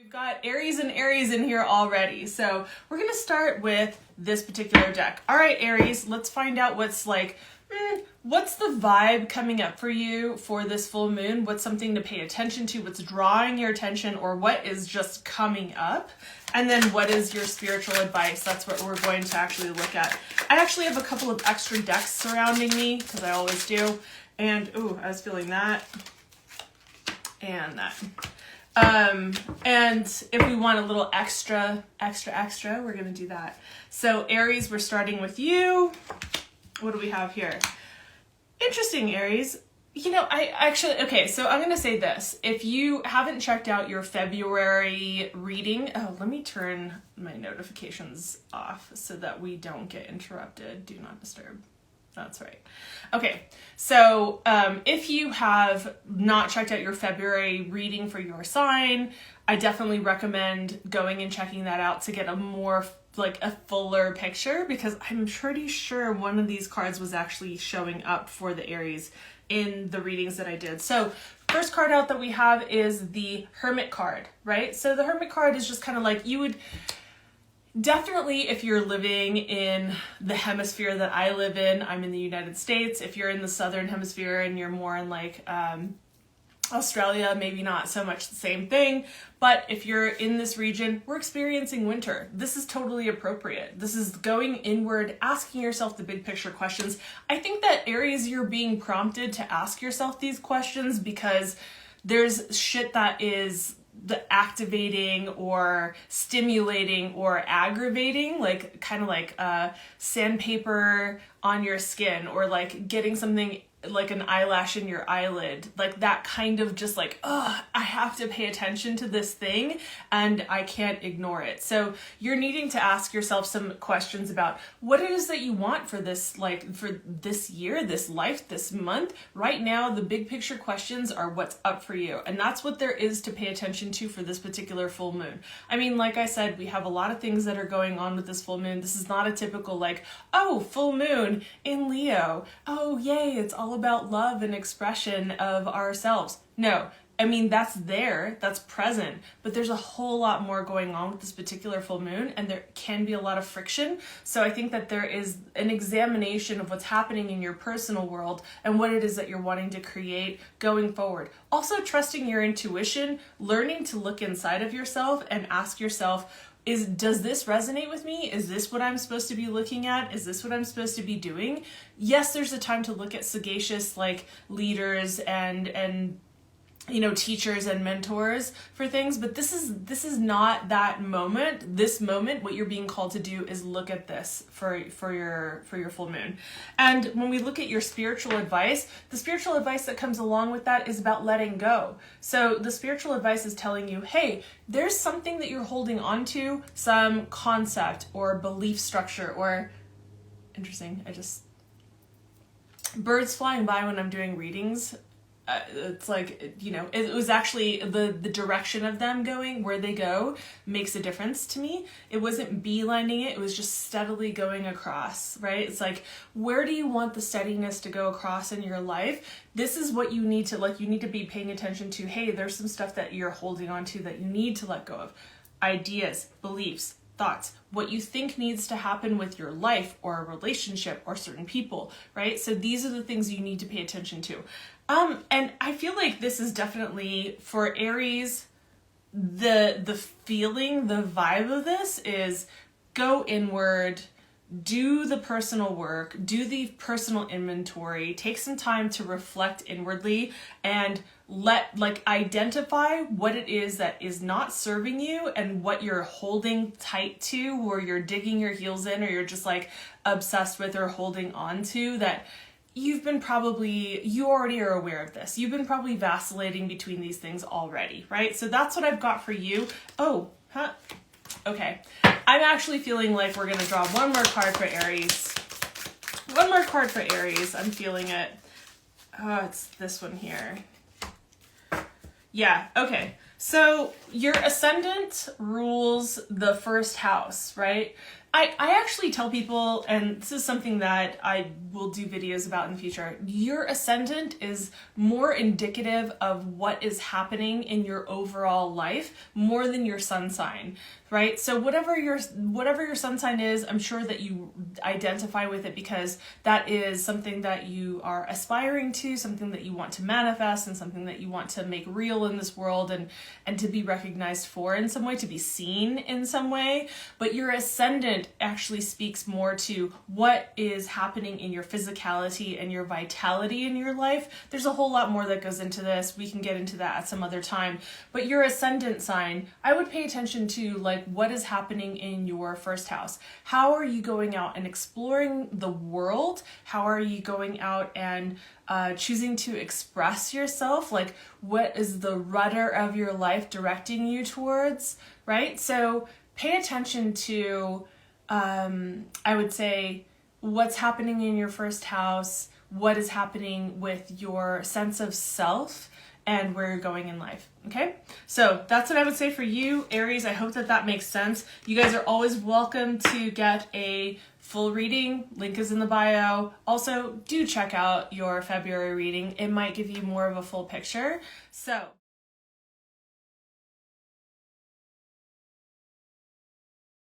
We've got Aries and Aries in here already. So we're going to start with this particular deck. All right, Aries, let's find out what's what's the vibe coming up for you for this full moon? What's something to pay attention to? What's drawing your attention, or what is just coming up? And then what is your spiritual advice? That's what we're going to actually look at. I actually have a couple of extra decks surrounding me because I always do. And, ooh, I was feeling that and that. And if we want a little extra, we're going to do that. So Aries, we're starting with you. What do we have here? Interesting, Aries. You know, okay, so I'm going to say this. If you haven't checked out your February reading, let me turn my notifications off so that we don't get interrupted. Do not disturb. That's right. Okay, so if you have not checked out your February reading for your sign, I definitely recommend going and checking that out to get a more a fuller picture, because I'm pretty sure one of these cards was actually showing up for the Aries in the readings that I did. So first card out that we have is the Hermit card, right? So the Hermit card is just kind of like, you would definitely, if you're living in the hemisphere that I live in, I'm in the United States. If you're in the Southern hemisphere and you're more in Australia, maybe not so much the same thing. But if you're in this region, we're experiencing winter. This is totally appropriate. This is going inward, asking yourself the big picture questions. I think that Aries, you're being prompted to ask yourself these questions because there's shit that is the activating or stimulating or aggravating, kind of sandpaper on your skin, or like getting something like an eyelash in your eyelid, like that kind of just I have to pay attention to this thing and I can't ignore it. So you're needing to ask yourself some questions about what it is that you want for this, for this year, this life, this month. Right now, the big picture questions are what's up for you. And that's what there is to pay attention to for this particular full moon. I mean, like I said, we have a lot of things that are going on with this full moon. This is not a typical full moon in Leo. Oh, yay, it's all about love and expression of ourselves. No, I mean, that's present, but there's a whole lot more going on with this particular full moon, and there can be a lot of friction. So I think that there is an examination of what's happening in your personal world and what it is that you're wanting to create going forward. Also, trusting your intuition, learning to look inside of yourself and ask yourself, does this resonate with me? Is this what I'm supposed to be looking at? Is this what I'm supposed to be doing? Yes, there's a time to look at sagacious leaders and teachers and mentors for things, but this is not that moment. This moment, what you're being called to do is look at this for your full moon. And when we look at your spiritual advice, the spiritual advice that comes along with that is about letting go. So the spiritual advice is telling you, hey, there's something that you're holding on to, some concept or belief structure, or interesting, birds flying by when I'm doing readings. It's it was actually the direction of them going, where they go, makes a difference to me. It wasn't beelining it was just steadily going across, right? It's where do you want the steadiness to go across in your life? This is what you need to you need to be paying attention to. Hey, there's some stuff that you're holding on to that you need to let go of. Ideas, beliefs, thoughts, what you think needs to happen with your life or a relationship or certain people, right? So these are the things you need to pay attention to. And I feel like this is definitely for Aries, the feeling, the vibe of this is go inward, do the personal work, do the personal inventory, take some time to reflect inwardly and identify what it is that is not serving you and what you're holding tight to, or you're digging your heels in, or you're just obsessed with or holding on to, that you already are aware of this. You've been probably vacillating between these things already, right? So that's what I've got for you. Okay. I'm actually feeling like we're going to draw one more card for Aries. One more card for Aries. I'm feeling it. Oh, it's this one here. Yeah, okay. So your ascendant rules the first house, right? I actually tell people, and this is something that I will do videos about in the future, your ascendant is more indicative of what is happening in your overall life more than your sun sign, right? So whatever your sun sign is, I'm sure that you identify with it because that is something that you are aspiring to, something that you want to manifest, and something that you want to make real in this world, and to be recognized for in some way, to be seen in some way. But your ascendant actually speaks more to what is happening in your physicality and your vitality in your life. There's a whole lot more that goes into this. We can get into that at some other time. But your ascendant sign, I would pay attention to like what is happening in your first house. How are you going out and exploring the world? How are you going out and choosing to express yourself? Like, what is the rudder of your life directing you towards, right? So pay attention to, I would say, what's happening in your first house, what is happening with your sense of self, and where you're going in life, okay? So that's what I would say for you, Aries. I hope that that makes sense. You guys are always welcome to get a full reading. Link is in the bio. Also, do check out your February reading. It might give you more of a full picture. So